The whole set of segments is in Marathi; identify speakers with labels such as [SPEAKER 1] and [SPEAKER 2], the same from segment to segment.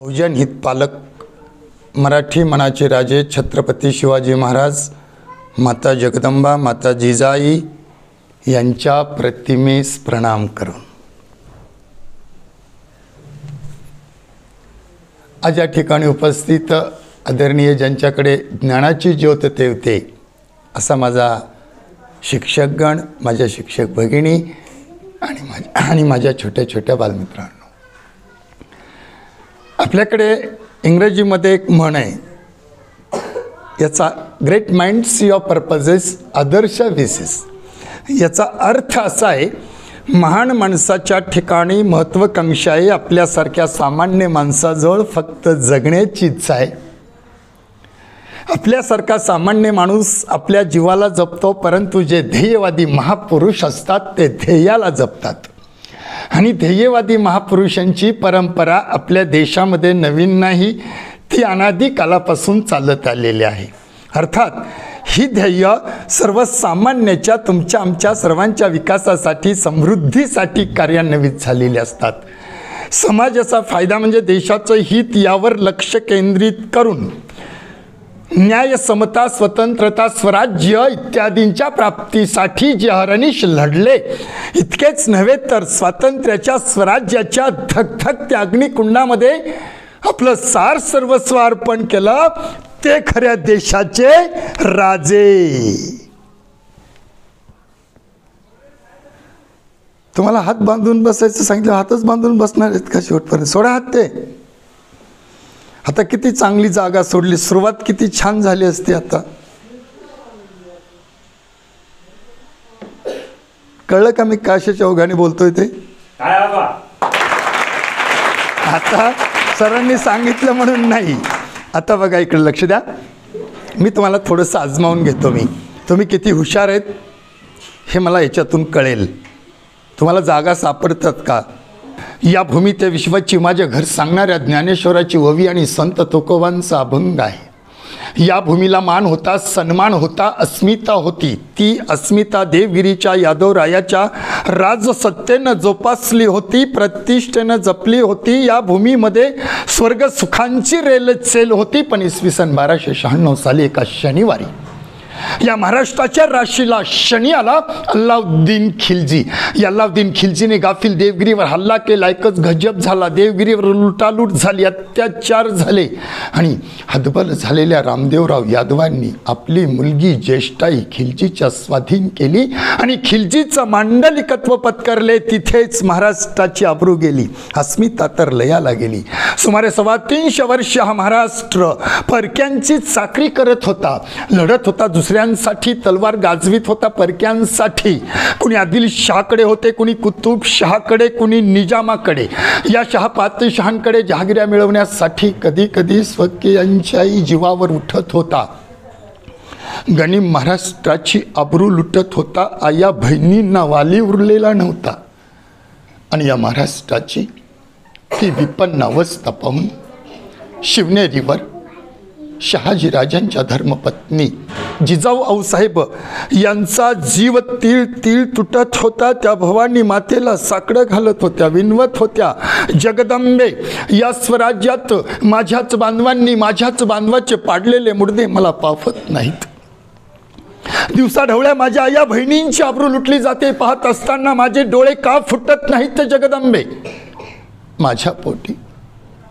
[SPEAKER 1] बहुजन हितपालक मराठी मनाचे राजे छत्रपती शिवाजी महाराज, माता जगदंबा, माता जिजाई यांच्या प्रतिमेस प्रणाम करून आज या ठिकाणी उपस्थित आदरणीय ज्यांच्याकडे ज्ञानाची ज्योत तेवते असा माझा शिक्षकगण, माझ्या शिक्षक भगिनी आणि माझ्या छोट्या छोट्या बालमित्रांनो, आपल्याकडे इंग्रजीमध्ये एक म्हण आहे, याचा ग्रेट माइंड्स युअर पर्पजेस आदर्श विसेस. याचा अर्थ असा आहे, महान माणसाच्या ठिकाणी महत्त्वाकांक्षा आहे, आपल्यासारख्या सामान्य माणसाजवळ फक्त जगण्याची इच्छा आहे. आपल्यासारखा सामान्य माणूस आपल्या जीवाला जपतो, परंतु जे ध्येयवादी महापुरुष असतात ते ध्येयाला जपतात. आणि ध्येयवादी महापुरुषांची परंपरा आपल्या देशामध्ये नवीन नाही, ती अनादी कालापासून चालत आलेली आहे. अर्थात ही ध्येय सर्वसामान्याच्या, तुमच्या आमच्या सर्वांच्या विकासासाठी, समृद्धीसाठी कार्यान्वित झालेली असतात. समाजाचा फायदा म्हणजे देशाचं हित यावर लक्ष केंद्रित करून न्याय, समता, स्वतंत्रता, स्वराज्य इत्यादींच्या प्राप्तीसाठी जे अहर्निश लढले, इतकेच नव्हे तर स्वातंत्र्याच्या, स्वराज्याच्या धगधगत्या अग्निकुंडामध्ये आपलं सार सर्वस्व अर्पण केलं, ते खऱ्या देशाचे राजे. तुम्हाला हात बांधून बसायचं सांगितलं, हातच बांधून बसणार आहेत का शेवटपर्यंत? सोडा हात. ते आता किती चांगली जागा सोडली, सुरुवात किती छान झाली असती. आता कळलं का मी कशाच्या ओघाने बोलतोय ते? आता सरांनी सांगितलं म्हणून नाही. आता बघा, इकडे लक्ष द्या. मी तुम्हाला थोडंसं आजमावून घेतो. तुम्ही किती हुशार आहेत हे मला याच्यातून कळेल. तुम्हाला जागा सापडतात का? या भूमी ते विश्वाची माझे घर सांगणाऱ्या ज्ञानेश्वराची ओवी आणि संत तुकोबांचा अभंग आहे. या भूमीला मान होता, सन्मान होता, अस्मिता होती. ती अस्मिता देवगिरीच्या यादवरायाच्या राजसत्तेनं जोपासली होती, प्रतिष्ठेनं जपली होती. या भूमीमध्ये स्वर्ग सुखांची रेलचेल होती. पण इसवी सन 1296 साली एका शनिवारी या महाराष्ट्राच्या राशीला शनी आला. अल्लाउद्दीन खिलजी, या अल्लाउद्दीन खिलजीने गाफील देवगिरीवर हल्ला केला. एकच गजब झाला. देवगिरीवर लुटालूट झाली, अत्याचार झाले. आणि हतबल झालेल्या रामदेवराव यादवांनी आपली मुलगी ज्येष्ठाई खिलजीच्या स्वाधीन केली आणि खिलजीचं मांडलिकत्व पत्करले. तिथेच महाराष्ट्राची आबरू गेली, अस्मिता तर लयाला गेली. सुमारे 325 वर्ष हा महाराष्ट्र परक्यांची चाकरी करत होता, लढत होता, दुसऱ्यांसाठी तलवार गाजवीत होता, परक्यांसाठी. कुणी आदिलशहाकडे होते, कुणी कुतुब शहाकडे, कुणी निजामाकडे. या शहापातशहांकडे जहागिऱ्या मिळवण्यासाठी कधी कधी स्वकीयांच्याही जीवावर उठत होता. गनिम महाराष्ट्राची आबरू लुटत होता. आया बहिणींना वाली उरलेला नव्हता. आणि या महाराष्ट्राची ती विपन्न अवस्था पाहून शिवनेरीवर शहाजीराजांच्या धर्मपत्नी जिजाऊ आऊसाहेब यांचा जीव तीळ तीळ तुटत होता. त्या भवानी मातेला साकडं घालत होत्या, विनवत होत्या, जगदंबे, या स्वराज्यात माझ्याच बांधवांनी, माझ्याच बांधवाचे पाडलेले मुडदे मला पावत नाहीत. दिवसा ढवळ्या माझ्या आया बहिणींची आबरू लुटली जाते पाहत असताना माझे डोळे का फुटत नाहीत जगदंबे? माझ्या पोटी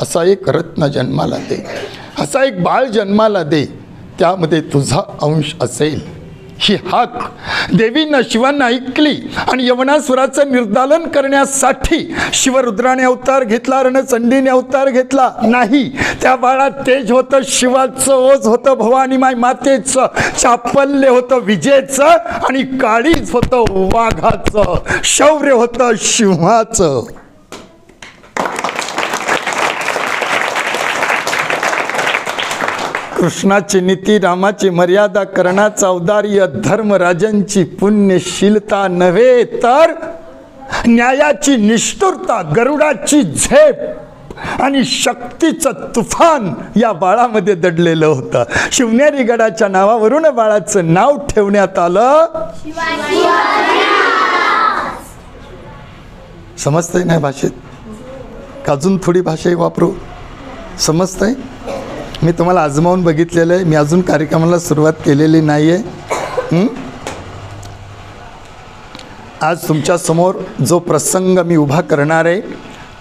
[SPEAKER 1] असा एक रत्न जन्माला दे, असा एक बाळ जन्माला दे, त्यामध्ये तुझा अंश असेल. ही हाक देवीनं शिवांना ऐकली आणि यवनासुराचं निर्दालन करण्यासाठी शिवरुद्राने अवतार घेतला, रणचंडीने अवतार घेतला. नाही, त्या बाळात तेज होतं, शिवाचं ओझ होतं, भवानी माय मातेचं चापल्य होतं, विजेचं, आणि काळीज होतं वाघाचं, शौर्य होतं सिंहाचं. कृष्णाची नीती, रामाची मर्यादा, कर्णाचा औदार्य, धर्मराजांची पुण्यशीलता नव्हे तर न्यायाची निष्ठुरता, गरुडाची झेप आणि शक्तीचं तुफान या बाळामध्ये दडलेलं होतं. शिवनेरी गडाच्या नावावरून बाळाचं नाव ठेवण्यात आलं शिवाजी. समजतंय नाही भाषेत? अजून थोडी भाषा वापरू. समजतंय? मी तुम्हाला आजमावून बघितलेलं आहे. मी अजून कार्यक्रमाला सुरुवात केलेली नाही आहे. आज तुमच्यासमोर जो प्रसंग मी उभा करणार आहे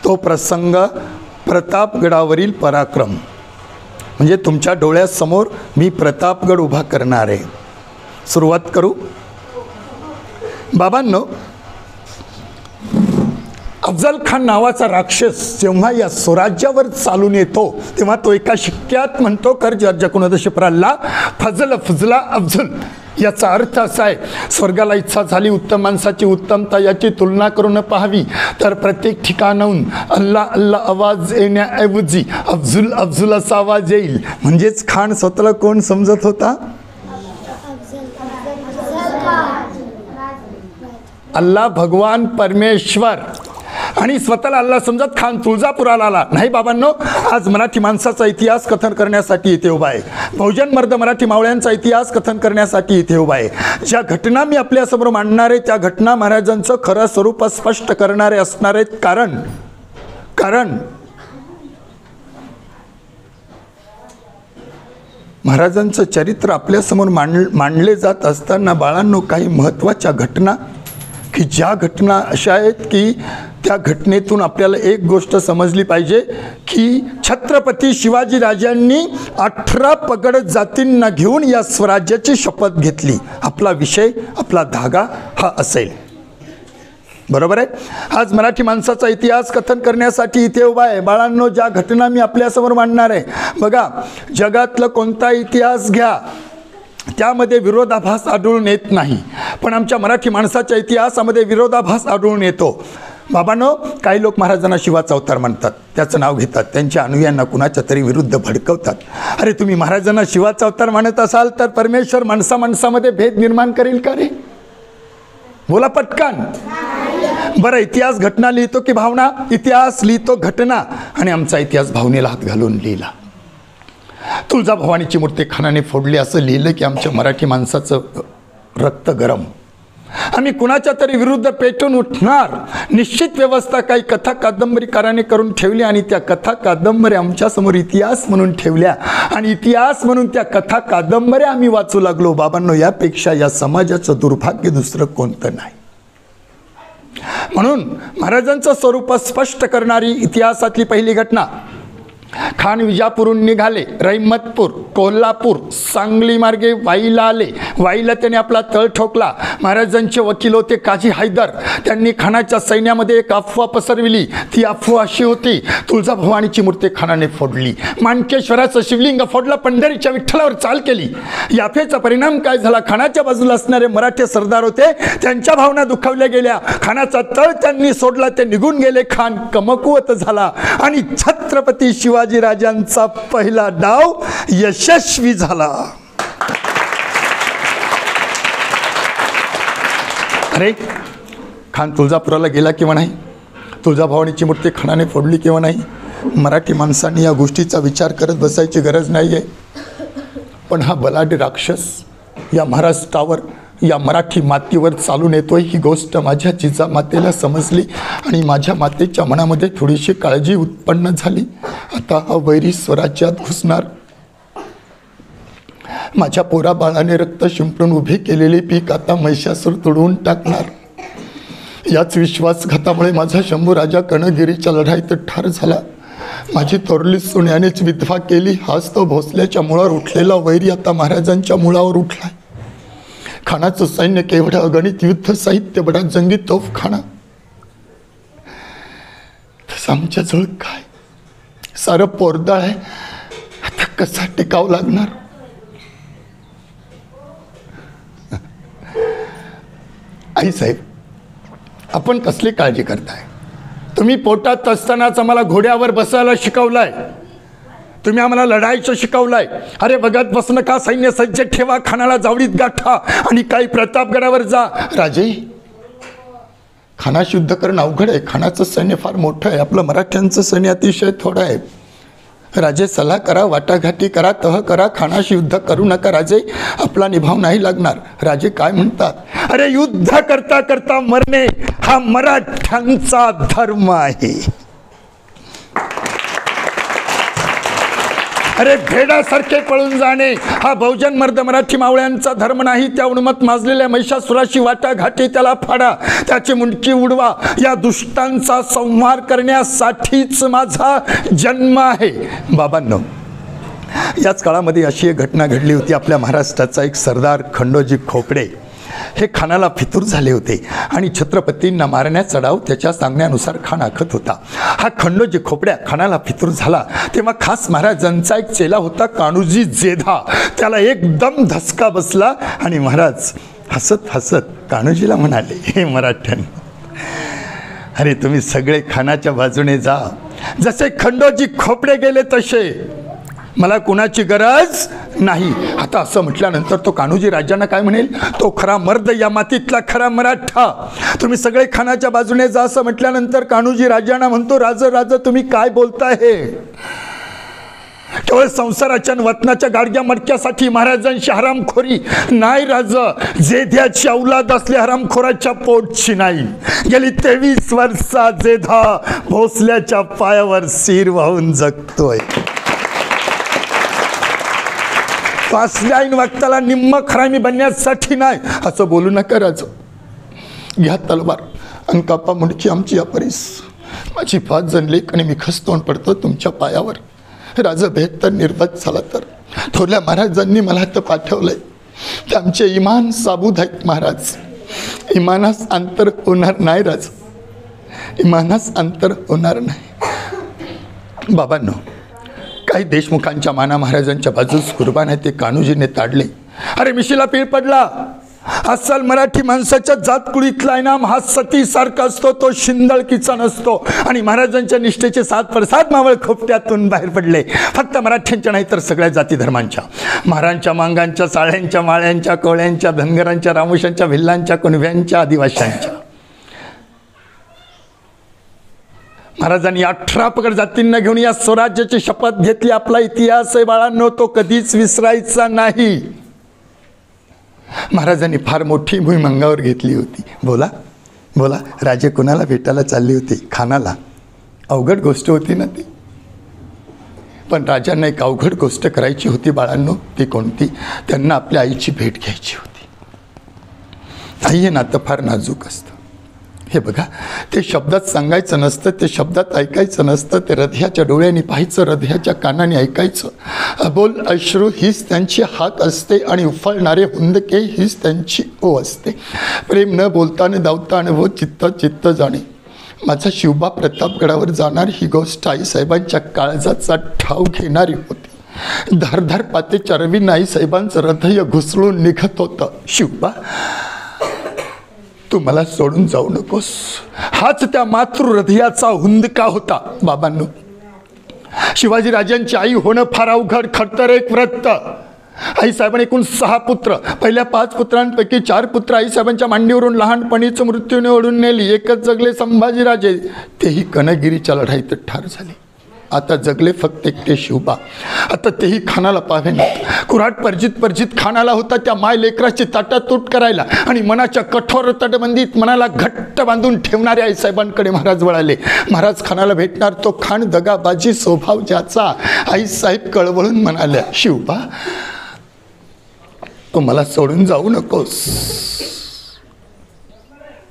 [SPEAKER 1] तो प्रसंग प्रतापगडावरील पराक्रम. म्हणजे तुमच्या डोळ्यासमोर मी प्रतापगड उभा करणार आहे. सुरुवात करू. बाबांनो, अफजल खान नावाचा राक्षस जेव्हा या स्वराज्यावर चालून येतो तेव्हा तो एका शिक्क्यात म्हणतो, कर जकुनद शिप्राल्ला फजल फजला अफजल. याचा अर्थ असा आहे, स्वर्गाला इच्छा झाली उत्तम माणसाची उत्तमता याची तुलना करून पाहावी तर प्रत्येक ठिकाणाहून अल्ला अल्ला आवाज येण्याऐवजी अफजुल अफजुल असा आवाज येईल. म्हणजेच खान स्वतःला कोण समजत होता? अल्लाह भगवान परमेश्वर. आणि स्वतःला अल्लाह समजत खान तुळजापुराला आला. नाही बाबांनो, आज मराठी माणसाचा इतिहास कथन करण्यासाठी इथे उभा आहे. बहुजन मर्द मराठी मावळ्यांचा इतिहास कथन करण्यासाठी इथे उभा आहे. ज्या घटना मी आपल्यासमोर मांडणार आहे त्या घटना महाराजांचं खरं स्वरूप स्पष्ट करणारे असणार आहेत. कारण महाराजांचं चरित्र आपल्यासमोर मांडले जात असताना बाळांनो, काही महत्त्वाच्या घटना की ज्या घटना अशा आहेत की त्या घटनेतून आपल्याला एक गोष्ट समजली पाहिजे की छत्रपती शिवाजी राजांनी 18 पगड जातींना घेऊन या स्वराज्याची शपथ घेतली. आपला विषय, आपला धागा हा असेल. बरोबर आहे? आज मराठी माणसाचा इतिहास कथन करण्यासाठी इथे उभा आहे. बाळांनो, ज्या घटना मी आपल्यासमोर मांडणार आहे, बघा, जगातलं कोणता इतिहास घ्या त्यामध्ये विरोधाभास आढळून येत नाही, पण आमच्या मराठी माणसाच्या इतिहासामध्ये विरोधाभास आढळून येतो. बाबांनो, काही लोक महाराजांना शिवाचा अवतार म्हणतात, त्याचं नाव घेतात, त्यांच्या अनुयायांना कुणाच्या तरी विरुद्ध भडकवतात. अरे तुम्ही महाराजांना शिवाचा अवतार म्हणत असाल तर परमेश्वर माणसामध्ये भेद निर्माण करेल का रे? बोला पटकन. बरं, इतिहास घटना लिहितो की भावना? इतिहास लिहितो घटना, आणि आमचा इतिहास भावनेला हात घालून लिहिला. तुळजाभवानीची मूर्ती खानाने फोडली असं लिहिलं की आमच्या मराठी माणसाचं रक्त गरम. आम्ही कुणाच्या तरी विरुद्ध पेटून उठणार. निश्चित व्यवस्था काही कथा कादंबरीकाराने करून ठेवली आणि त्या कथा कादंबऱ्या आमच्यासमोर इतिहास म्हणून ठेवल्या आणि इतिहास म्हणून त्या कथा कादंबऱ्या आम्ही वाचू लागलो. बाबांनो, यापेक्षा या समाजाचं दुर्भाग्य दुसरं कोणतं नाही. म्हणून महाराजांचं स्वरूप स्पष्ट करणारी इतिहासातली पहिली घटना, खान विजापूरहून निघाले, रहिमतपूर, कोल्हापूर, सांगली मार्गे वाईला आले. वाईला त्याने आपला तळ ठोकला. महाराजांचे वकील होते काझी हैदर. त्यांनी खानाच्या सैन्यामध्ये एक अफवा पसरविली. ती अफवा अशी होती, तुळजाभवानीची मूर्ती खानाने फोडली, माणकेश्वराचं शिवलिंग फोडलं, पंढरीच्या विठ्ठलावर चाल केली. या अफवेचा परिणाम काय झाला? खानाच्या बाजूला असणारे मराठी सरदार होते, त्यांच्या भावना दुखावल्या गेल्या. खानाचा तळ त्यांनी सोडला, ते निघून गेले. खान कमकुवत झाला आणि छत्रपती शिवाजी राजांचा पहिला डाव यशस्वी झाला. अरे, खान तुळजापुराला गेला किंवा नाही? तुळजाभवानीची मूर्ती खानाने फोडली किंवा नाही? मराठी माणसांनी या गोष्टीचा विचार करत बसायची गरज नाही आहे. पण हा बलाढ्य राक्षस या महाराष्ट्रावर, या मराठी मातीवर चालून येतोय ही गोष्ट माझ्या जिजामातेला समजली आणि माझ्या मातेच्या मनामध्ये थोडीशी काळजी उत्पन्न झाली. आता हा वैरी स्वराज्यात घुसणार. माझ्या पोराबाळाने रक्त शिंपडून उभी केलेली पीक आता महिषासूर तुडवून टाकणार. याच विश्वासघातामुळे माझा शंभू राजा कणगिरीच्या लढाईत ठार झाला. माझी थोरली सोन्यानेच विधवा केली. हाच तो भोसल्याच्या मुळावर उठलेला वैरी आता महाराजांच्या मुळावर उठलाय. खानाचं सैन्य केवढं अगणित युद्ध साहित्य, बडा जंगी तोफखाना. तसं आमच्याजवळ काय? सारं पोरदाळ आहे. आता कसा टिकावं लागणार? आई साहेब, आपण कसली काळजी करताय? तुम्ही पोटात असतानाच आम्हाला घोड्यावर बसायला शिकवलाय, तुम्ही आम्हाला लढायचं शिकवलाय. अरे बघत बसणं का? सैन्य सज्ज ठेवा, खानाला जावडीत गाठा आणि काही प्रतापगडावर जा. राजे, खानाशी युद्ध करणं अवघड आहे. खानाचं सैन्य फार मोठं आहे, आपलं मराठ्यांचं सैन्य अतिशय थोडं आहे. राजे, सलाह करा, वाटाघाटी करा, तह करा. खानाशी युद्ध करू नका राजे, आपला निभाव नाही लागणार. राजे काय म्हणतात? अरे, युद्ध करता करता मरणे हा मराठ्यांचा धर्म आहे. अरे भेडासारखे पळून जाणे हा बहुजन मर्द मराठी मावळ्यांचा धर्म नाही. त्या उन्मत माजलेल्या महिषासुराशी वाटाघाटी त्याला फाडा, त्याची मुंडकी उडवा. या दुष्टांचा संहार करण्यासाठीच माझा जन्म आहे. बाबांनो, याच काळामध्ये अशी एक घटना घडली होती. आपल्या महाराष्ट्राचा एक सरदार खंडोजी खोपडे हे खानाला फितूर झाले होते आणि छत्रपतींना मारण्याचा डाव त्याच्या सांगण्यानुसार खान आखत होता. हा खंडोजी खोपड्या खानाला फितूर झाला तेव्हा खास महाराजांचा एक चेला होता कान्होजी जेधा. त्याला एकदम धसका बसला आणि महाराज हसत हसत कान्होजीला म्हणाले, हे मराठ्यान, अरे तुम्ही सगळे खानाच्या बाजूने जा. जसे खंडोजी खोपडे गेले तसे मला कुणाची गरज नाही. आता असं म्हटल्यानंतर तो कान्होजी राजांना काय म्हणेल? तो खरा मर्द, या मातीतला खरा मराठा. तुम्ही सगळे खानाच्या बाजूने जा असं म्हटल्यानंतर कान्होजी राजांना म्हणतो, राज राज तुम्ही काय बोलताय? हे केवळ संसाराच्या वतनाच्या गाडग्या मडक्यासाठी महाराजांची हरामखोरी नाही राज. जेध्याची औलाद असल्या हरामखोराच्या पोटची नाही. गेली 23 वर्षा जेधा भोसल्याच्या पायावर शिर वाहून जगतोय. असल्या ऐन वक्ताला निम्म खरामी बनण्यासाठी नाही असं बोलू नका राज. घ्या तलवार आणि कापा मुंडकी आमची या परीस. माझी 5 जण लेक आणि मी खस्तोंड पडतो तुमच्या पायावर. राजा भेट तर निर्बत झाला तर थोरल्या महाराजांनी मला तर पाठवलंय. ते आमचे इमान साबूत आहेत महाराज. इमानास अंतर होणार नाही राज, इमानास अंतर होणार नाही. बाबांनो, काही देशमुखांच्या माना महाराजांच्या बाजूस कुर्बान आहे ते कान्होजीने ताडले. अरे मिशीला पीळ पडला. अस्सल मराठी माणसाच्या जातकुळीतला इनाम हा सतीसारखा असतो, तो शिंदळकीचा नसतो. आणि महाराजांच्या निष्ठेचे 7 प्रसाद मावळ खोपट्यातून बाहेर पडले. फक्त मराठ्यांच्या नाही तर सगळ्या जाती धर्मांच्या. महारांच्या, मांगांच्या, साळ्यांच्या, माळ्यांच्या, कोळ्यांच्या, धनगरांच्या, रामुशांच्या, भिल्लांच्या, कुणव्यांच्या, आदिवाशांच्या. महाराजांनी 18 पगड जातींना घेऊन या स्वराज्याची शपथ घेतली. आपला इतिहास आहे बाळांनो, तो कधीच विसरायचा नाही. महाराजांनी फार मोठी मोहीम अंगावर घेतली होती. बोला बोला, राजे कुणाला भेटायला चालली होती? खानाला. अवघड गोष्ट होती ना ती. पण राजांना एक अवघड गोष्ट करायची होती बाळांनो. ती कोणती? त्यांना आपल्या आईची भेट घ्यायची होती. आई हे नातं फार नाजूक असतं. हे बघा, ते शब्दात सांगायचं नसतं, ते शब्दात ऐकायचं नसतं, ते हृदयाच्या डोळ्यांनी पाहायचं, हृदयाच्या कानाने ऐकायचं. अबोल अश्रू हीच त्यांची हाक असते आणि उफाळणारे हुंदके हीच त्यांची ओ असते. प्रेम न बोलता न धावता अनुभव चित्त चित्त जाणे. माझा शिवबा प्रतापगडावर जाणार ही गोष्ट आईसाहेबांच्या काळजाचा ठाव घेणारी होती. धारधार पाते चरवी आईसाहेबांचं हृदय घुसळून निघत होतं. शिवबा, तू मला सोडून जाऊ नकोस. हाच त्या मातृ हृदयाचा हुंदका होता. बाबांनो, शिवाजी राजांची आई होणं फार अवघड, खडतर एक व्रत. आईसाहेबांनी एकूण 6 पुत्र. पहिल्या 5 पुत्रांपैकी 4 पुत्र आईसाहेबांच्या मांडीवरून लहानपणीच मृत्यूने ओढून नेली. एकच जगले संभाजीराजे, तेही कनगिरीच्या लढाईत ठार झाले. आता जगले फक्त एकटे शिवबा. आता तेही खानाला पावेना. कुऱ्हाड परजित खानाला होता त्या माय लेकराची ताटातूट करायला. आणि मनाच्या कठोर तटबंदीत मनाला घट्ट बांधून ठेवणाऱ्या आईसाहेबांकडे महाराज वळाले. महाराज खानाला भेटणार, तो खान दगाबाजी स्वभाव ज्याचा. आईसाहेब कळवळून म्हणाल्या, शिवबा, तो मला सोडून जाऊ नकोस.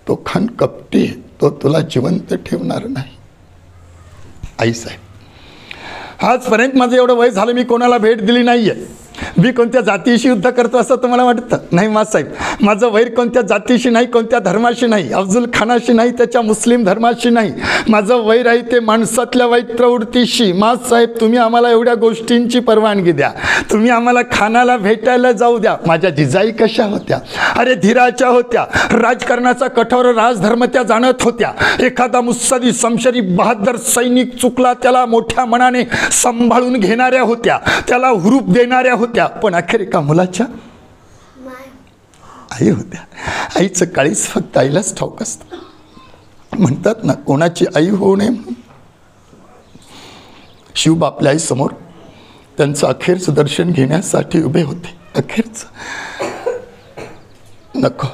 [SPEAKER 1] तो खान कपटी, तो तुला जिवंत ठेवणार नाही. आईसाहेब, आजपर्यंत माझं एवढं वय झालं मी कोणाला भेट दिली नाही आहे. मी कोणत्या जातीशी युद्ध करतो असं तुम्हाला वाटतं? नाही मासाहेब, माझं वैर कोणत्या जातीशी नाही, कोणत्या धर्माशी नाही, अफजल खानाशी नाही, त्याच्या मुस्लिम धर्माशी नाही. माझं वैर आहे ते माणसातल्या वाईट प्रवृत्तीशी. मासाहेब, तुम्ही आम्हाला एवढ्या गोष्टींची परवानगी द्या. तुम्ही आम्हाला खानाला भेटायला जाऊ द्या. माझ्या जिजाई कशा होत्या? अरे धीराच्या होत्या. राजकारणाचा कठोर राजधर्म त्या जाणत होत्या. एखादा मुत्सदी समशरी बहादर सैनिक चुकला त्याला मोठ्या मनाने सांभाळून घेणाऱ्या होत्या, त्याला हुरूप देणाऱ्या होत्या. पण अखेर एका मुलाच्या आई होत्या. आईचं काळीच फक्त आईलाच ठाऊक असतं. म्हणतात ना, कोणाची आई होऊ नये म्हणून. शिवबा आपल्या आईसमोर त्यांचं अखेरचं दर्शन घेण्यासाठी उभे होते. अखेरचं नको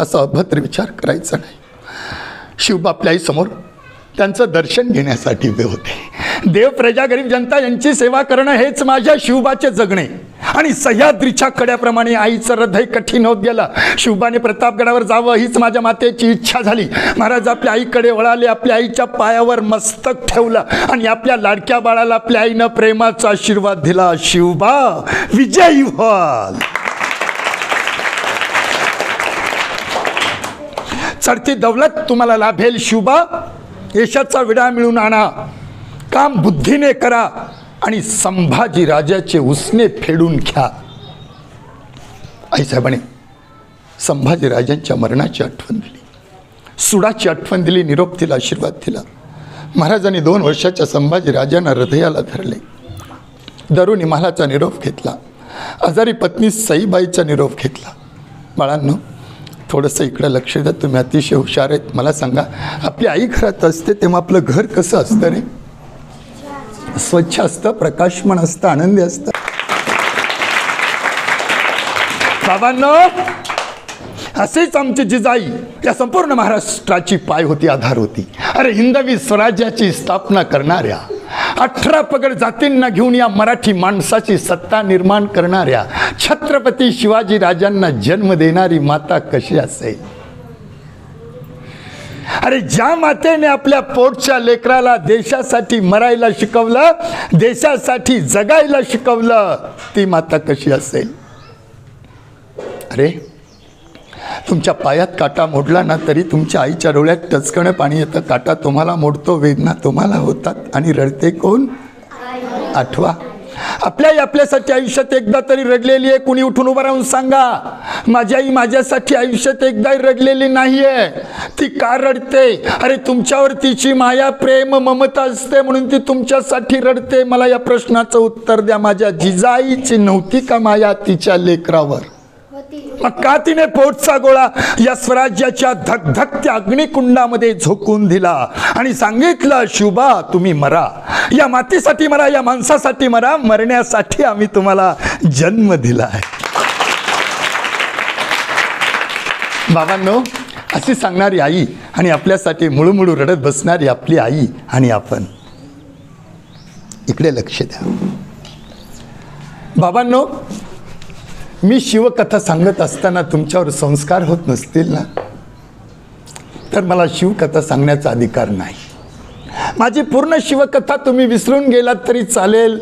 [SPEAKER 1] असा अभद्र विचार करायचा नाही. शिवबा आपल्या आईसमोर त्यांचं दर्शन घेण्यासाठी उभे होते. देव, प्रजा, गरीब जनता यांची सेवा करणं हेच माझ्या शिवबाचे जगणे. आणि सह्याद्रीच्या कड्याप्रमाणे आईचं हृदय कठीण होत गेलं. शिवबाने प्रतापगडावर जावं हीच माझ्या मातेची इच्छा झाली. महाराज आपल्या आईकडे वळाले, आपल्या आईच्या पायावर मस्तक ठेवलं आणि आपल्या लाडक्या बाळाला आपल्या आईनं प्रेमाचा आशीर्वाद दिला. शिवबा विजयी व्हाल. चढती दौलत तुम्हाला लाभेल शिवबा. यशाचा विडा मिळून आणा, काम बुद्धीने करा आणि संभाजी राजाचे उसने फेडून घ्या. आईसाहेबांनी संभाजी राजांच्या मरणाची आठवण दिली, सुडाची आठवण दिली, निरोप दिला, आशीर्वाद दिला. महाराजांनी 2 वर्षाच्या संभाजी राजांना हृदयाला धरले. दरुणी महालाचा निरोप घेतला. आजारी पत्नी सईबाईचा निरोप घेतला. बाळांनो, थोडंसं इकडं लक्ष द्या, तुम्ही अतिशय हुशार आहेत. मला सांगा, आपली आई घरात असते तेव्हा आपलं घर कसं असतं रे? स्वच्छ असतं, प्रकाशमान असतं, आनंदी असतं. बाबांनो, असेच आमची जिजाई या संपूर्ण महाराष्ट्राची पाय होती, आधार होती. अरे हिंदवी स्वराज्याची स्थापना करणाऱ्या, 18 पगड जातींना घेऊन या मराठी माणसाची सत्ता निर्माण करणाऱ्या छत्रपती शिवाजी राजांना जन्म देणारी माता कशी असेल? अरे ज्या मातेने आपल्या पोटच्या लेकराला देशासाठी मरायला शिकवलं, देशासाठी जगायला शिकवलं, ती माता कशी असेल? अरे तुमच्या पायात काटा मोडला ना तरी तुमच्या आईच्या डोळ्यात टचकणं पाणी येतं. काटा तुम्हाला मोडतो, वेदना तुम्हाला होतात आणि रडते कोण? आठवा, आपल्या आई आपल्यासाठी आयुष्यात एकदा तरी रडलेली आहे. कुणी उठून उभं राहून सांगा, माझी आई माझ्यासाठी आयुष्यात एकदा रडलेली नाहीये. ती का रडते? अरे तुमच्यावर तिची माया, प्रेम, ममता असते म्हणून ती तुमच्यासाठी रडते. मला या प्रश्नाचं उत्तर द्या. माझ्या जिजाईची नव्हती का माया तिच्या लेकरावर? मग का तिने पोटचा गोळा या स्वराज्याच्या धगधगत्या अग्निकुंडामध्ये झोकून दिला आणि सांगितलं, शिवबा तुम्ही मरा, या मातीसाठी मरा, या माणसासाठी मरा, मरण्यासाठी आम्ही तुम्हाला जन्म दिला आहे. बाबांनो, अशी सांगणारी आई आणि आपल्यासाठी मुळूमुळू रडत बसणारी आपली आई आणि आपण. इकडे लक्ष द्या बाबांनो. मी शिवकथा सांगत असताना तुमच्यावर संस्कार होत नसतील ना, तर मला शिवकथा सांगण्याचा अधिकार नाही. माझी पूर्ण शिवकथा तुम्ही विसरून गेलात तरी चालेल,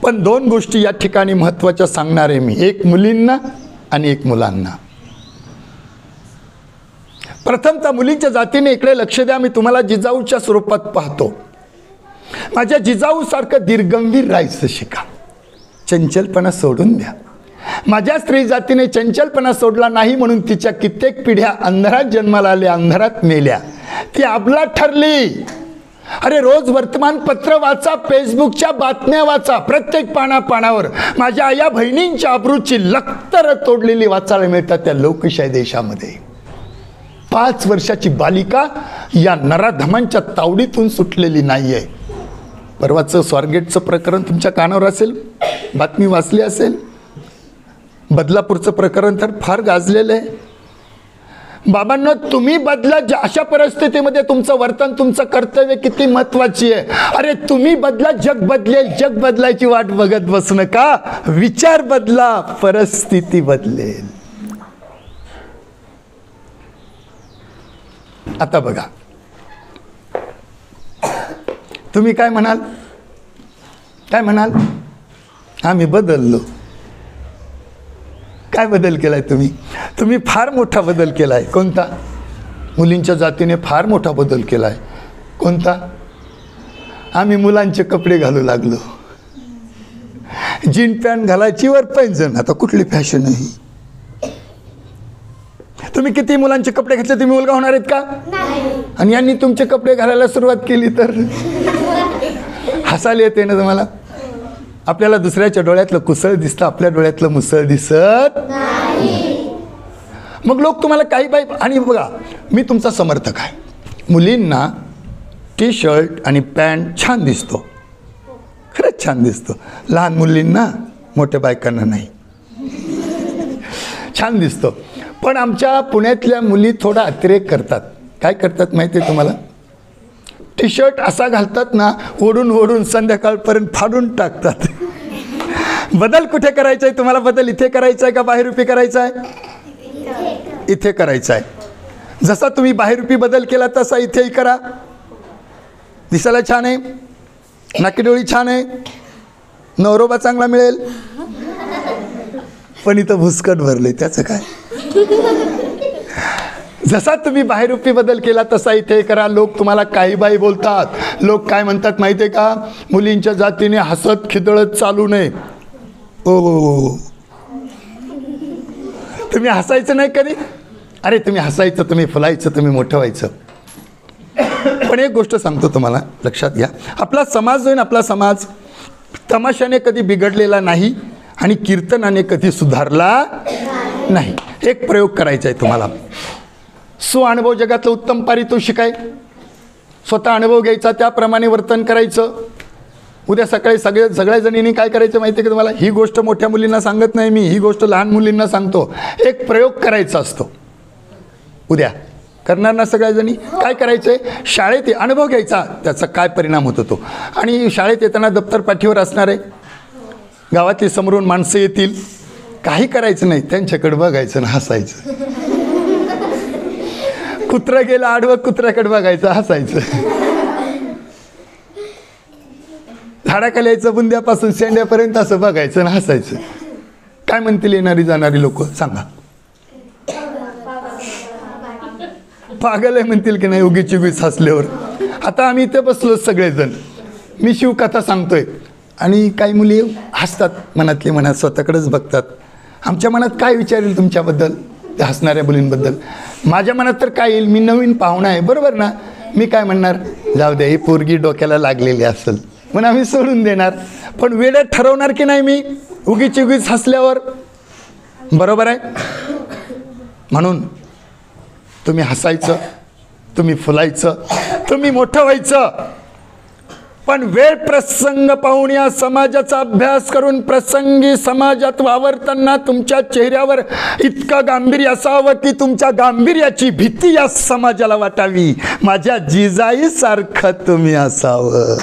[SPEAKER 1] पण 2 गोष्टी या ठिकाणी महत्त्वाच्या सांगणार आहे मी. एक मुलींना आणि एक मुलांना. प्रथमतः मुलींच्या जातीने इकडे लक्ष द्या. मी तुम्हाला जिजाऊच्या स्वरूपात पाहतो. माझ्या जिजाऊसारखं दीर्घगंभीर राहायचं शिका, चंचलपणा सोडून द्या. माझ्या स्त्री जातीने चंचलपणा सोडला नाही म्हणून तिच्या कित्येक पिढ्या अंधारात जन्माला आल्या, अंधारात मेल्या. ती अबला ठरली. अरे रोज वर्तमानपत्र वाचा, फेसबुकच्या बातम्या वाचा, प्रत्येक पानापानावर माझ्या आया बहिणींच्या अब्रूची लक्तर तोडलेली वाचायला मिळतात त्या लोकशाही देशामध्ये. 5 वर्षाची बालिका या नराधमांच्या तावडीतून सुटलेली नाहीये. परवाचं स्वारगेटचं प्रकरण तुमच्या कानावर असेल, बातमी वाचली असेल. बदलापूरचं प्रकरण तर फार गाजलेलं आहे. बाबांनो, तुम्ही बदला. अशा परिस्थितीमध्ये तुमचं वर्तन, तुमचं कर्तव्य किती महत्वाची आहे. अरे तुम्ही बदला, जग बदलेल. जग बदलायची वाट बघत बसू नका. विचार बदला, परिस्थिती बदलेल. आता बघा, तुम्ही काय म्हणाल? काय म्हणाल? आम्ही बदललो. काय बदल केलाय तुम्ही? तुम्ही फार मोठा बदल केलाय. कोणता? मुलींच्या जातीने फार मोठा बदल केलाय. कोणता? आम्ही मुलांचे कपडे घालू लागलो. जीन पॅन्ट घालायची, वर पैंजण. आता कुठली फॅशन आहे? तुम्ही किती मुलांचे कपडे घेतले, तुम्ही मुलगा होणार आहेत का? आणि यांनी तुमचे कपडे घालायला सुरुवात केली तर हसायला येते ना तुम्हाला. आपल्याला दुसऱ्याच्या डोळ्यातलं कुसळ दिसतं, आपल्या डोळ्यातलं मुसळ दिसत नाही. मग लोक तुम्हाला काही बाई. आणि बघा, मी तुमचा समर्थक आहे. मुलींना टी शर्ट आणि पॅन्ट छान दिसतो, खरंच छान दिसतो. लहान मुलींना, मोठ्या बायकांना नाही, छान दिसतो. पण आमच्या पुण्यातल्या मुली थोडा अतिरेक करतात. काय करतात माहिती आहे तुम्हाला? टी शर्ट असा घालतात ना, ओढून ओढून संध्याकाळपर्यंत फाडून टाकतात. बदल कुठे करायचा आहे तुम्हाला? बदल इथे करायचा आहे का बाहेरूपी करायचा आहे? इथे करायचा आहे. जसा तुम्ही बाहेरूपी बदल केला तसा इथेही करा. दिसायला छान आहे, नाकीडोळी छान आहे, नवरोबा चांगला मिळेल, पण इथं भुसकट भरले, त्याचं काय? जसा तुम्ही बाहेरूपी बदल केला तसा इथे करा. लोक तुम्हाला काही बाई बोलतात. लोक काय म्हणतात माहिती आहे का? मुलींच्या जातीने हसत खिदळत चालू नये. ओ, तुम्ही हसायचं नाही कधी? अरे तुम्ही हसायचं, तुम्ही फुलायचं, तुम्ही मोठं व्हायचं. पण एक गोष्ट सांगतो तुम्हाला, लक्षात घ्या. आपला समाज जो आहे ना, आपला समाज तमाशाने कधी बिघडलेला नाही आणि कीर्तनाने कधी सुधारला नाही. एक प्रयोग करायचा आहे तुम्हाला. अनुभव जगातलं उत्तम पारितोषिक आहे. स्वतः अनुभव घ्यायचा, त्याप्रमाणे वर्तन करायचं. उद्या सकाळी सगळ्या जणींनी काय करायचं माहिती आहे का तुम्हाला? ही गोष्ट मोठ्या मुलींना सांगत नाही मी, ही गोष्ट लहान मुलींना सांगतो. एक प्रयोग करायचा असतो. उद्या करणार ना सगळ्या जणी? काय करायचं आहे? शाळेत अनुभव घ्यायचा, त्याचा काय परिणाम होतो तो. आणि शाळेत येताना दप्तर पाठीवर असणार आहे. गावातली समोरून माणसं येतील, काही करायचं नाही, त्यांच्याकडे बघायचं ना हसायचं. कुत्रा गेला आडवं, कुत्र्याकडे बघायचं, हसायचं. झाडाखाली यायचं, बुंद्यापासून शेंड्यापर्यंत असं बघायचं ना हसायचं. काय म्हणतील येणारी जाणारी लोक? सांगा. पागल आहे म्हणतील की नाही उगीच उगीच हसल्यावर. आता आम्ही इथे बसलो सगळेजण, मी शिवकथा सांगतोय आणि काही मुली हसतात, मनातली मनात स्वतःकडेच बघतात. आमच्या मनात काय विचारेल तुमच्याबद्दल, त्या हसणाऱ्या मुलींबद्दल? माझ्या मनात तर काय येईल? मी नवीन पाहुणा आहे, बरोबर ना? मी काय म्हणणार? जाऊ दे, ही पोरगी डोक्याला लागलेली असेल म्हणून आम्ही सोडून देणार. पण वेळेत ठरवणार की नाही मी उगीच उगीच हसल्यावर? बरोबर आहे. म्हणून तुम्ही हसायचं, तुम्ही फुलायचं, तुम्ही मोठं व्हायचं. पण वेळ प्रसंग पाहून या समाजाचा अभ्यास करून प्रसंगी समाजात वावरताना तुमच्या चेहऱ्यावर इतकं गांभीर्य असावं की तुमच्या गांभीर्याची भीती या समाजाला वाटावी. माझ्या जिजाईसारखं तुम्ही असावं.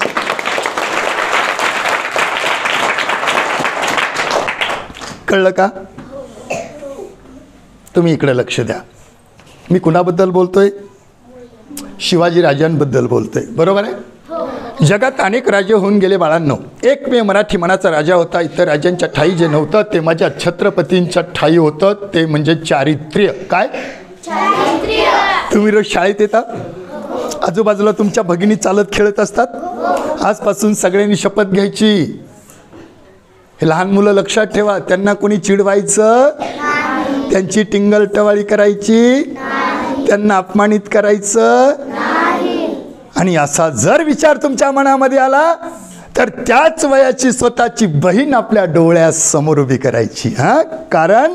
[SPEAKER 1] कळलं का? तुम्ही इकडे लक्ष द्या. मी कुणाबद्दल बोलतोय? शिवाजी राजांबद्दल बोलतोय, बरोबर आहे? जगात अनेक राजे होऊन गेले बाळांनो. एकमेव मराठी मनाचा राजा होता. इतर राजांच्या ठाई जे नव्हतं ते माझ्या छत्रपतींच्या ठाई होतं, ते म्हणजे चारित्र्य. काय? चारित्र्य. तुम्ही रोज शाळेत येता, आजूबाजूला तुमच्या भगिनी चालत खेळत असतात. आजपासून सगळ्यांनी शपथ घ्यायची. हे लहान मुलं लक्षात ठेवा, त्यांना कोणी चिडवायचं, त्यांची टिंगल टवाळी करायची, त्यांना अपमानित करायचं. आणि असा जर विचार तुमच्या मनामध्ये आला तर त्याच वयाची स्वतःची बहीण आपल्या डोळ्यासमोर उभी करायची. कारण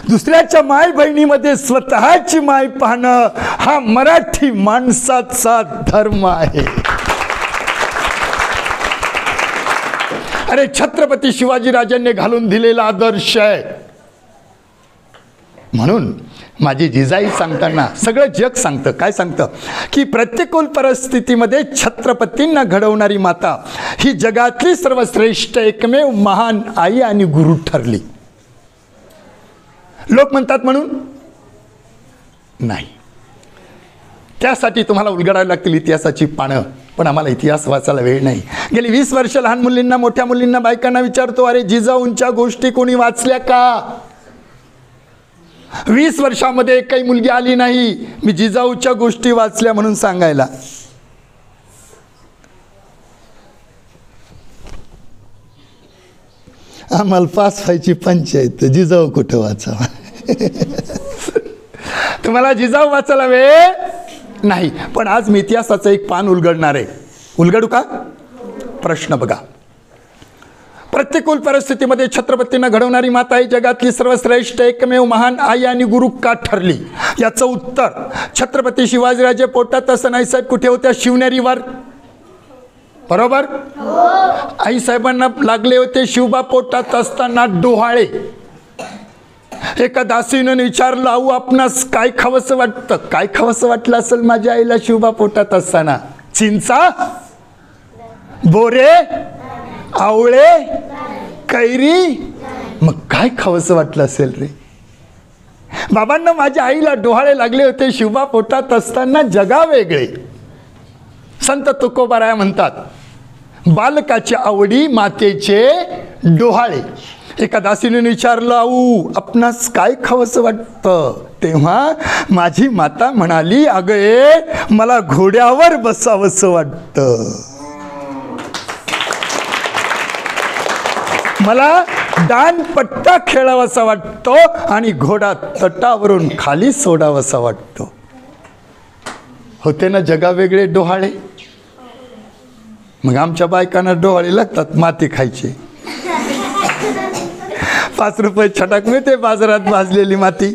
[SPEAKER 1] दुसऱ्याच्या माय बहिणीमध्ये स्वतःची माय पाहणं हा मराठी माणसाचा धर्म आहे. अरे छत्रपती शिवाजी राजांनी घालून दिलेला आदर्श आहे. म्हणून माझी जिजाई सांगताना सगळं जग सांगतं. काय सांगतं? की प्रतिकूल परिस्थितीमध्ये छत्रपतींना घडवणारी माता ही जगातली सर्वश्रेष्ठ एकमेव महान आई आणि गुरु ठरली. लोक म्हणतात म्हणून नाही. त्यासाठी तुम्हाला उलगडावी लागतील इतिहासाची पानं. पण आम्हाला इतिहास वाचायला वेळ नाही. गेली 20 वर्ष लहान मुलींना, मोठ्या मुलींना, बायकांना विचारतो, अरे जिजाऊंच्या गोष्टी कोणी वाचल्या का? 20 वर्षामध्ये काही मुलगी आली नाही मी जिजाऊच्या गोष्टी वाचल्या म्हणून सांगायला. आम्हाला पास व्हायची पंचायत, जिजाऊ कुठं वाचावा? तुम्हाला जिजाऊ वाचायला वेळ नाही. पण आज मी इतिहासाचं एक पान उलगडणार आहे. उलगडू का? प्रश्न बघा. प्रतिकूल परिस्थितीमध्ये छत्रपतींना घडवणारी माता ही जगातली सर्वश्रेष्ठ एकमेव महान आई आणि गुरु का ठरली? याचं उत्तर, छत्रपती शिवाजीराजे पोटात असताना आईसाहेब कुठे होत्या? शिवनेरीवर, बरोबर? आई साहेबांना लागले होते शिवबा पोटात असताना डोहाळे. एका दासीनं विचारलं, आऊ आपणास काय खावंसं वाटतं? काय खावंसं वाटलं असेल माझ्या आईला शिवबा पोटात असताना? चिंचा, बोरे, आवळे, कैरी, मग काय खावंसं वाटलं असेल रे. बाबांना माझ्या आईला डोहाळे लागले होते शिवबा पोटात असताना जगा वेगळे. संत तुकोबाराय म्हणतात, बालकाच्या आवडी मातेचे डोहाळे. एका दासीने विचारलं, आऊ आपणास काय खावंसं वाटतं. तेव्हा माझी माता म्हणाली, अगं मला घोड्यावर बसावंसं वाटतं, मला दानपट्टा खेळावासा वाटतो आणि घोडा तटावरून खाली सोडावासा वाटतो. होते ना जगा वेगळे डोहाळे. मग आमच्या बायकांना डोहाळे लागतात माती खायचे. 5 रुपये छटाक मिळते बाजारात भाजलेली माती.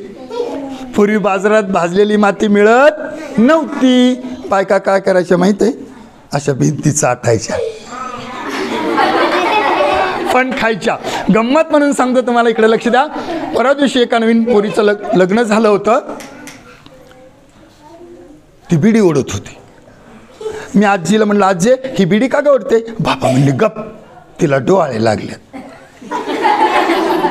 [SPEAKER 1] पूर्वी बाजारात भाजलेली माती मिळत नव्हती. बायका काय करायच्या माहिती आहे, अशा भिंतीचा आठायच्या पण खायच्या. गंमत म्हणून सांगतो तुम्हाला, इकडे लक्ष द्या. परवा दिवशी एका नवीन पोरीचं लग्न झालं होतं. ती बिडी ओढत होती. मी आजीला म्हणलं, आजी ही बिडी का ग ओढते. बाबा म्हणले, गप तिला डोहाळे लागले.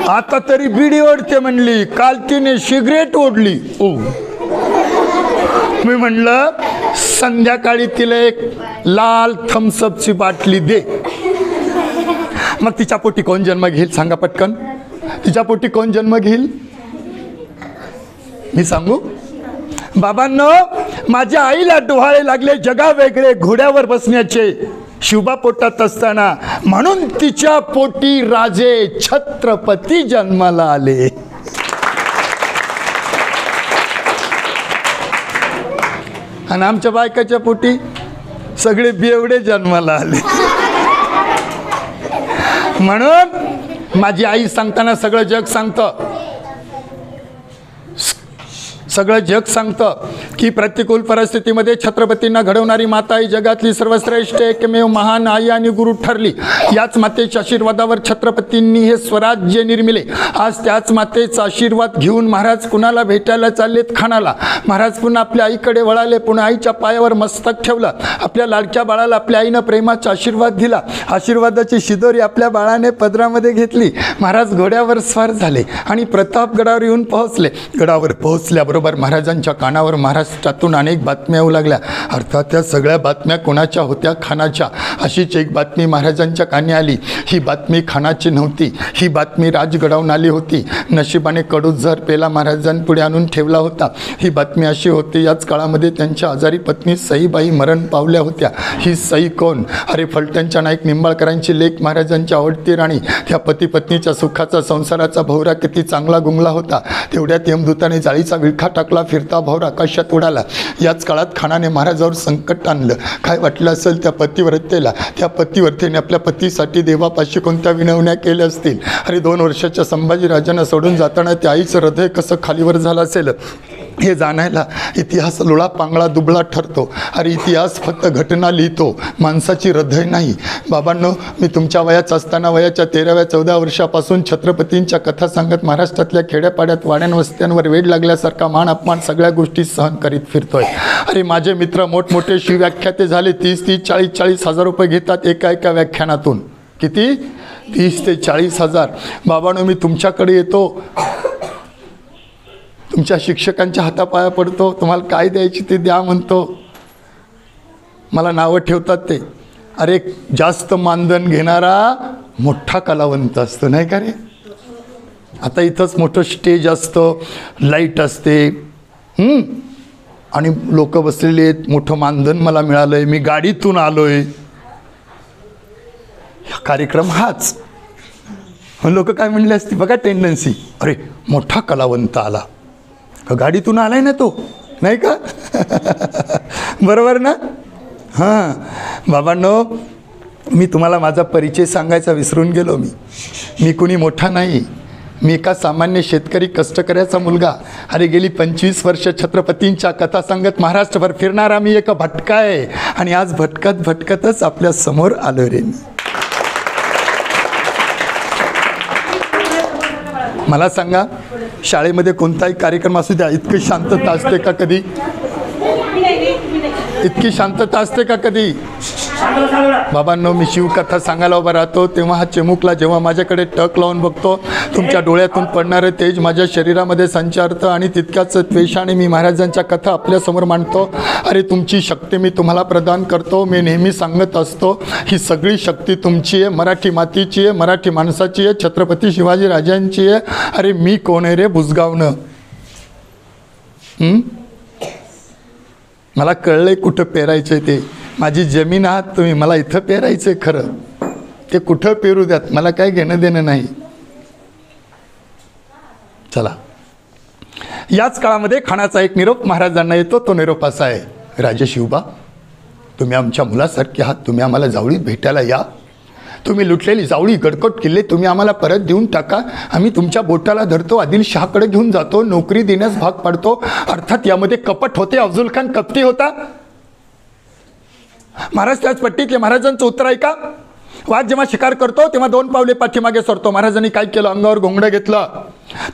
[SPEAKER 1] आता तरी बिडी ओढते म्हणली, काल तिने सिगरेट ओढली. ओ, मी म्हणलं संध्याकाळी तिला एक लाल थम्सअपची बाटली दे. मग तिच्या पोटी कोण जन्म घेईल सांगा पटकन. तिच्या पोटी कोण जन्म घेईल मी सांगू. बाबांनो, माझ्या आईला डोहाळे लागले जगा वेगळे घोड्यावर बसण्याचे शिवबा पोटात असताना, म्हणून तिच्या पोटी राजे छत्रपती जन्माला आले. आणि आमच्या बायकाच्या पोटी सगळे बेवडे जन्माला आले. म्हणून माझी आई सांगताना सगळं जग सांगतं, सगळं जग सांगतं की प्रतिकूल परिस्थितीमध्ये छत्रपतींना घडवणारी माता ही जगातली सर्वश्रेष्ठ एकमेव महान आई आणि गुरु ठरली. याच मातेच्या आशीर्वादावर छत्रपतींनी हे स्वराज्य निर्मिले. आज त्याच मातेचा आशीर्वाद घेऊन महाराज कुणाला भेटायला चाललेत खानाला. महाराज पुन्हा आपल्या आईकडे वळाले, पुन्हा आईच्या पायावर मस्तक ठेवलं. आपल्या लाडक्या बाळाला आपल्या आईनं प्रेमाचा आशीर्वाद दिला. आशीर्वादाची शिदोरी आपल्या बाळाने पदरामध्ये घेतली. महाराज घोड्यावर स्वार झाले आणि प्रतापगडावर येऊन पोहोचले. गडावर पोहोचल्याबरोबर महाराजांच्या कानावर महाराष्ट्रातून अनेक बातम्या येऊ लागल्या. अर्थात त्या सगळ्या बातम्या कोणाच्या होत्या, खानाच्या. अशीच एक बातमी महाराजांच्या कानी आली. ही बातमी खानाची नव्हती, ही बातमी राजगडावरून आली होती. नशिबाने कडू जहर पेला महाराजांपुढे आणून ठेवला होता. ही बातमी अशी होती, याच काळामध्ये त्यांच्या आजारी पत्नी सईबाई मरण पावल्या होत्या. ही सई कोण. अरे फलटणच्या नाईक निंबाळकरांची लेक, महाराजांची आवडती राणी. त्या पती पत्नीच्या सुखाचा संसाराचा भोवरा किती चांगला गुंगला होता. तेवढ्यात यमदूताने जाळीचा विळखा टाकला. फिरता भोवरा आकाशात उडाला. याच काळात खानाने महाराजावर संकट आणलं. काय वाटलं असेल त्या पतिव्रतेला. त्या पतिव्रतेने आपल्या पतीसाठी देवापाशी कोणत्या विनवण्या केल्या असतील. अरे 2 वर्षाच्या संभाजीराजांना सोडून जाताना त्या आईचं हृदय कसं खालीवर झालं असेल हे जाणायला इतिहास लुळा पांगळा दुबळा ठरतो. अरे इतिहास फक्त घटना लिहितो, माणसाची हृदय नाही. बाबांनो, मी तुमच्या वयाच असताना वयाच्या 13व्या-14 वर्षापासून छत्रपतींच्या कथा सांगत महाराष्ट्रातल्या खेड्यापाड्यात वाड्यान वस्त्यांवर वेड लागल्यासारखा मान अपमान सगळ्या गोष्टी सहन करीत फिरतोय. अरे माझे मित्र मोठमोठे शिवव्याख्याते झाले. 30-30, 40-40 हजार रुपये घेतात एका व्याख्यानातून. किती? 30 ते 40 हजार. बाबांनो, मी तुमच्याकडे येतो, तुमच्या शिक्षकांच्या हातापाया पडतो, तुम्हाला काय द्यायची ते द्या म्हणतो. मला नावं ठेवतात ते. अरे जास्त मानधन घेणारा मोठा कलावंत असतो नाही का रे. आता इथंच मोठं स्टेज असतं, लाईट असते आणि लोक बसलेले आहेत. मोठं मानधन मला मिळालं आहे, मी गाडीतून आलो आहे. कार्यक्रम हाच. लोक काय म्हणले असते बघा टेंडन्सी, अरे मोठा कलावंत आला, गाडीतून आलाय ना तो, नाही का. बरोबर ना. हां बाबांनो, मी तुम्हाला माझा परिचय सांगायचा विसरून गेलो. मी कुणी मोठा नाही, मी एका सामान्य शेतकरी कष्टकऱ्याचा मुलगा. अरे गेली 25 वर्ष छत्रपतींच्या कथा सांगत महाराष्ट्रभर फिरणारा मी एक भटका आहे. आणि आज भटकत भटकतच आपल्या समोर आलो रे. मला सांगा, शाळेमध्ये कोणताही कार्यक्रम असू द्या, इतकी शांतता असते का कधी. इतकी शांतता असते का कधी? बाबांनो, मी शिवकथा सांगायला उभा राहतो तेव्हा हा चिमुकला जेव्हा माझ्याकडे टक लावून बघतो, तुमच्या डोळ्यातून पडणारं तेज माझ्या शरीरामध्ये संचारतं आणि तितक्याच त्वेषाने मी महाराजांच्या कथा आपल्यासमोर मांडतो. अरे, तुमची शक्ती मी तुम्हाला प्रदान करतो. मी नेहमी सांगत असतो, ही सगळी शक्ती तुमची आहे, मराठी मातीची आहे, मराठी माणसाची आहे, छत्रपती शिवाजी राजांची आहे. अरे, मी कोण आहे रे बुजगावणं? मला कळलंय कुठं पेरायचं ते. माझी जमीन आहात तुम्ही, मला इथं पेरायचं खरं. ते कुठं पेरू द्यात, मला काय घेणं देणं नाही. चला, याच काळामध्ये खानाचा एक निरोप महाराजांना येतो. तो निरोप असा आहे, राजे शिवबा, तुम्ही आमच्या मुलासारखे आहात, तुम्ही आम्हाला जावळीत भेटायला या. तुम्ही लुटलेली जावळी, गडकोट किल्ले तुम्ही आम्हाला परत देऊन टाका. आम्ही तुमच्या बोटाला धरतो, आदिलशहाकडे घेऊन जातो, नोकरी देण्यास भाग पाडतो. अर्थात यामध्ये कपट होते. अफजल खान कपटी होता. महाराज त्याच पट्टीतले. महाराजांचं उत्तर ऐका. वाघ जेव्हा शिकार करतो तेव्हा 2 पावले पाठीमागे सरतो. महाराजांनी काय केलं? अंगावर घोंगडं घेतलं,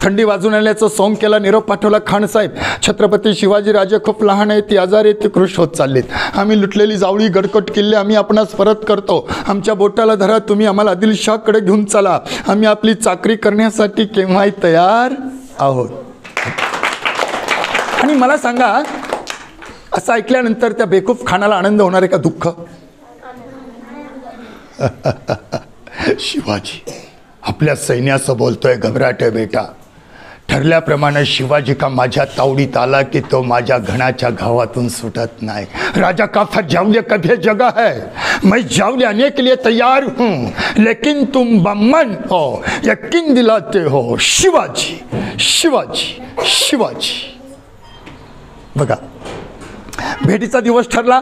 [SPEAKER 1] थंडी वाजून आल्याचं सोंग केला, निरोप पाठवला. खान साहेब, छत्रपती शिवाजी राजे खूप लहान आहेत, ती आजारी आहेत, ती कृश होत चाललीत. आम्ही लुटलेली जावळी, गडकोट किल्ले आम्ही आपणास परत करतो. आमच्या बोटाला धरा, तुम्ही आम्हाला आदिलशहाकडे घेऊन चला. आम्ही आपली चाकरी करण्यासाठी केव्हाही तयार आहोत. आणि मला सांगा, असं ऐकल्यानंतर त्या बेवकूफ खानाला आनंद होणार आहे का दुःख? शिवाजी आपल्या सैन्याचं बोलतोय, घबराट बेटा. ठरल्याप्रमाणे शिवाजी का माझ्या तावडीत आला की तो माझ्या घणाच्या घावातून सुटत नाही. राजा का फिर जावले कभी जगह है, मैं जावले आने के लिए तैयार हूँ, लेकिन तुम बम्मन हो, यकीन दिलाते हो. शिवाजी, शिवाजी, शिवाजी. बघा, भेटीचा दिवस ठरला,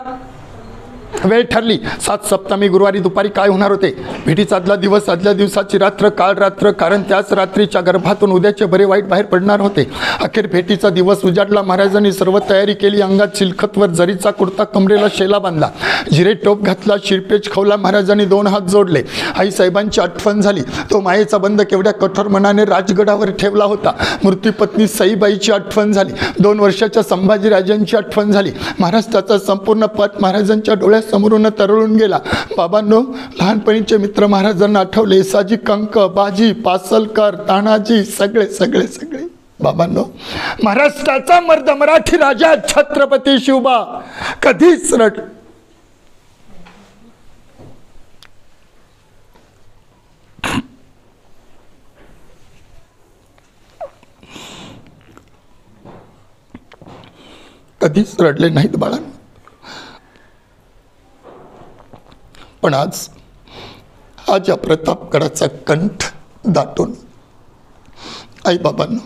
[SPEAKER 1] वेळ ठरली. 7 सप्तमी गुरुवारी दुपारी काय होणार होते? भेटीचा आदला दिवस, आदल्या दिवसाची रात्र, काळ रात्र, कारण त्याच रात्रीच्या गर्भातून उद्याचे बरे वाईट बाहेर पडणार होते. अखेर भेटीचा दिवस उजाडला. महाराजांनी सर्व तयारी केली. अंगात चिलखतवर जरीचा कुर्ता, कमरेला शेला बांधला, जिरे टोप घातला, शिरपेच खवला. महाराजांनी 2 हात जोडले. आईसाहेबांची आठवण झाली. तो मायेचा बंध केवढ्या कठोर मनाने राजगडावर ठेवला होता. मृत्यूपत्नी सईबाईची आठवण झाली. 2 वर्षाच्या संभाजीराजांची आठवण झाली. महाराष्ट्राचा संपूर्ण पट महाराजांच्या डोळ्यात समोरून तरळून गेला. बाबांनो, लहानपणीचे मित्र महाराजांना आठवले. साजी कंक, बाजी, पासलकर, तानाजी, सगळे सगळे सगळे. बाबांनो, महाराष्ट्राचा मर्द मराठी राजा छत्रपती शिवबा कधीच कधीच रडले नाहीत बाळांनो. पण आज या प्रतापगडाचा कंठ दाटून, आई बाबांनो,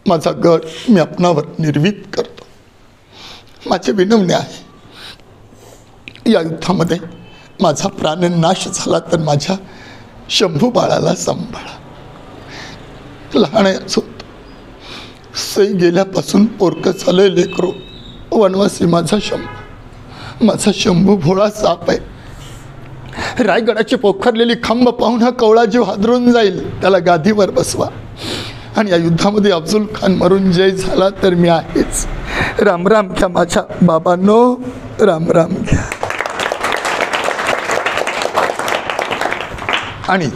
[SPEAKER 1] माझा गड मी आपणावर निर्वीत करतो. माझी विनवणी आहे, या युद्धामध्ये माझा प्राणनाश झाला तर माझ्या शंभू बाळाला सांभाळा. लहान असून सई गेल्यापासून पोरकं झालंय लेकरो. वनवासी माझा शंभू भोळा साप आहे. रायगडाची पोखरलेली खांब पाहून हा कवळा जीव हादरून जाईल. त्याला गादीवर बसवा. आणि या युद्धामध्ये अफजल खान मरून जय झाला तर मी आहेच. राम राम घ्या माझ्या बाबांनो, राम राम घ्या. आणि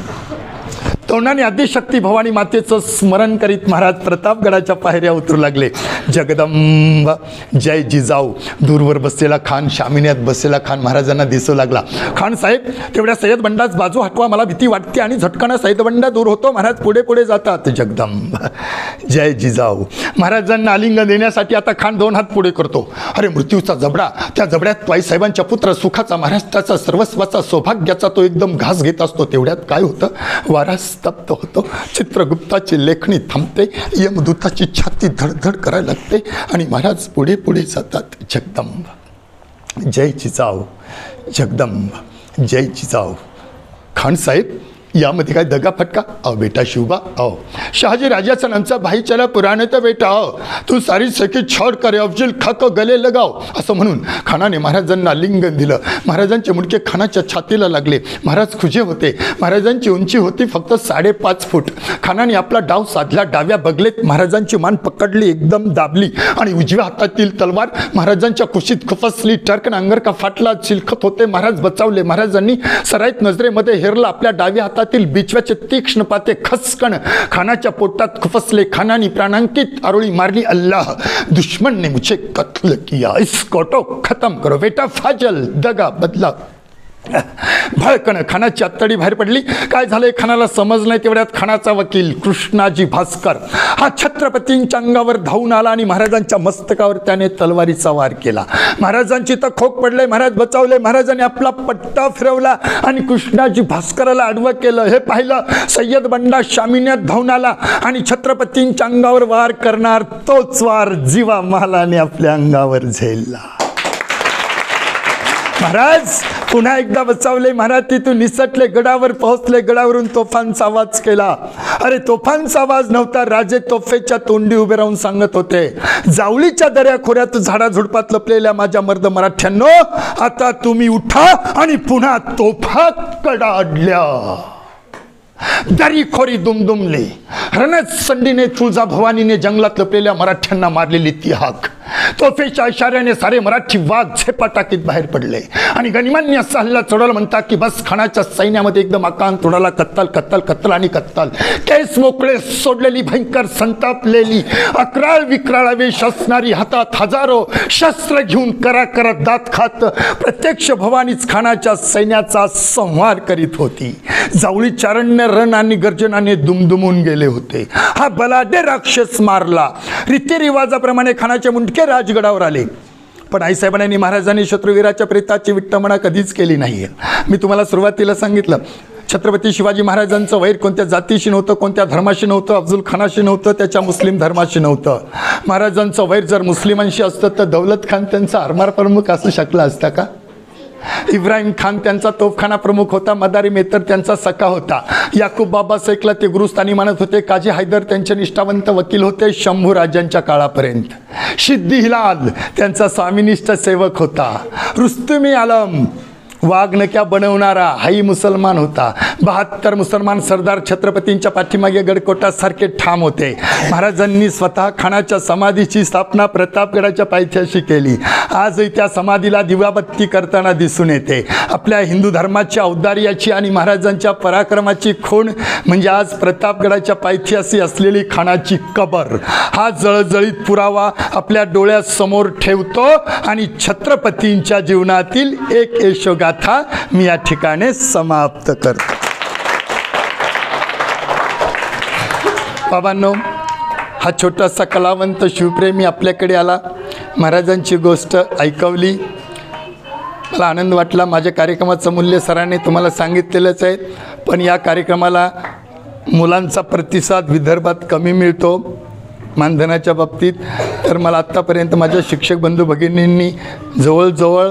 [SPEAKER 1] तोंडाने आदिशक्ती भवानी मातेचं स्मरण करीत महाराज प्रतापगडाच्या पायऱ्या उतरू लागले. जगदंब जय जिजाऊ. दूरवर बसलेला खान, शामिन्यात बसलेला खान महाराजांना दिसू लागला. खान साहेब, तेवढ्या सय्यद बंडाच बाजू हटवा, मला भीती वाटते. आणि झटकानं सय्यद बंडा दूर होतो. महाराज पुढे पुढे जातात. जगदंब जय जिजाऊ. महाराजांना आलिंगन देण्यासाठी आता खान 2 हात पुढे करतो. अरे, मृत्यूचा जबडा, त्या जबड्यात साहेबांच्या पुत्र सुखाचा, महाराष्ट्राचा, सर्वस्वाचा, सौभाग्याचा तो एकदम घास घेत असतो. तेवढ्यात काय होतं? वारा स्तब्ध होतो. चित्रगुप्ताची लेखणी थांबते. यमदूताची छाती धडधड करायला लागते. आणि महाराज पुढे पुढे जातात. जगदंब जय जिजाऊ, जगदंब जय जिजाऊ. खान साहेब, यामध्ये काय दगा फटका? अहो बेटा शिवबा, अहो शहाजी राजाचा नामचा भाई चला पुराणे तर बेटा, तू सारी सखी छोड करे अफजल खाक गले लगाव, असं म्हणून खानाने महाराजांना लिंगन दिलं. महाराजांचे मुंडके खानाच्या छातीला लागले. महाराज खुजे होते. महाराजांची उंची होती फक्त 5.5 फूट. खानाने आपला डाव साधला. डाव्या बगलेत महाराजांची मान पकडली, एकदम दाबली आणि उजव्या हातातील तलवार महाराजांच्या कुशीत खुपसली. टर्कन अंगर का फाटला, चिलखत होते. महाराज बचावले. महाराजांनी सराईत नजरेमध्ये हेरला. आपल्या डाव्या हातातील बिचव्याचे तीक्ष्ण पाते खसकण खानाच्या पोटात खुपसले. खानाने प्राणांकित आरोळी मारली. अल्लाह, दुश्मन ने मुझे कत्ल किया, इसको तो खत्म करो बेटा. फाजल, दगा, बदला. भळकन खानाची आत्तडी बाहेर पडली. काय झालंय खानाला समज नाही. तेवढ्यात खानाचा वकील कृष्णाजी भास्कर हा छत्रपतींच्या अंगावर धावून आला आणि महाराजांच्या मस्तकावर त्याने तलवारीचा वार केला. महाराजांची तर खोक पडले. महाराज बचावले. महाराजांनी आपला पट्टा फिरवला आणि कृष्णाजी भास्कराला आडवं केलं. हे पाहिलं सय्यद बंडा शामिन्यात धावून आला आणि छत्रपतींच्या अंगावर वार करणार. तोच वार जीवा महालाने आपल्या अंगावर झेलला. महाराज पुन्हा एकदा बचावले. महाराज तिथून निसटले. गडावर पोहोचले. गडावरून तोफांचा आवाज केला. अरे तोफांचा आवाज नव्हता. राजे तोफेच्या तोंडी उभे राहून सांगत होते, जावळीच्या दऱ्याखोऱ्यात झाडाझुडपात लपलेल्या माझ्या मर्द मराठ्यांनो, आता तुम्ही उठा आणि पुन्हा तोफा कडाडल्या. दरीखोरी दुमदुमले. रणसंडीने तुळजाभवानीने जंगलात लपलेल्या मराठ्यांना मारलेली ती हाक. तोफेच्या इशाऱ्याने सारे मराठी वाघ झेपा टाकीत बाहेर पडले आणि गनिमांनी असा हल्ला चढवला म्हणतात की बस खानाच्या सैन्यामध्ये एकदम आकांत तोडाला. कत्तल कत्तल कत्तल आणि कत्तल. केस मोकळे सोडलेली, भयंकर संतापलेली, अकराळ विक्राळ वेश असणारी, हातात हजारो शस्त्र घेऊन करा करत दात खात प्रत्यक्ष भवानीच खानाच्या सैन्याचा संहार करीत होती. जावळी चारण्य रण आणि गर्जनाने दुमदुमून गेले होते. हा बलाढ्य राक्षस मारला. रीतिरिवाजाप्रमाणे खानाचे मुंडके राजगडावर आले. पण आईसाहेबांनी महाराजांनी शत्रुवीराच्या प्रेताची विट्टमणा कधीच केली नाही. मी तुम्हाला सुरुवातीला सांगितलं, छत्रपती शिवाजी महाराजांचं वैर कोणत्या जातीशी नव्हतं, कोणत्या धर्माशी नव्हतं, अफजल खानाशी नव्हतं, त्याच्या मुस्लिम धर्माशी नव्हतं. महाराजांचं वैर जर मुस्लिमांशी असतं तर दौलत खान त्यांचा आरमार प्रमुख असू शकला असता का? इब्राहिम खान त्यांचा तोफखाना प्रमुख होता. मदारी मेतर त्यांचा सखा होता. याकूब बाबा शेखला ते गुरुस्थानी मानत होते. काजी हैदर त्यांचे निष्ठावंत वकील होते शंभू राजांच्या काळापर्यंत. सिद्दी हिलाल त्यांचा स्वामिनिष्ठ सेवक होता. रुस्तुमी आलम वाघनक्या बनवणारा हाही मुसलमान होता. 72 मुसलमान सरदार छत्रपतींच्या पाठीमागे गडकोटासारखे ठाम होते. महाराजांनी स्वतः खानाच्या समाधीची स्थापना प्रतापगडाच्या पायथ्याशी केली. आजही त्या समाधीला दिवाबत्ती करताना दिसून येते. आपल्या हिंदू धर्माच्या औदार्याची आणि महाराजांच्या पराक्रमाची खूण म्हणजे आज प्रतापगडाच्या पायथ्याशी असलेली खानाची कबर. हा जळजळीत पुरावा आपल्या डोळ्यासमोर ठेवतो आणि छत्रपतींच्या जीवनातील एक यशोगाथा मी या ठिकाणी समाप्त करतो. बाबांनो, हा छोटासा कलावंत शिवप्रेमी आपल्याकडे आला. महाराजांची गोष्ट ऐकवली. मला आनंद वाटला. माझ्या कार्यक्रमाचं मूल्य सरांनी तुम्हाला सांगितलेलंच आहे. पण या कार्यक्रमाला मुलांचा प्रतिसाद विदर्भात कमी मिळतो मानधनाच्या बाबतीत. तर मला आत्तापर्यंत माझ्या शिक्षक बंधू भगिनींनी जवळजवळ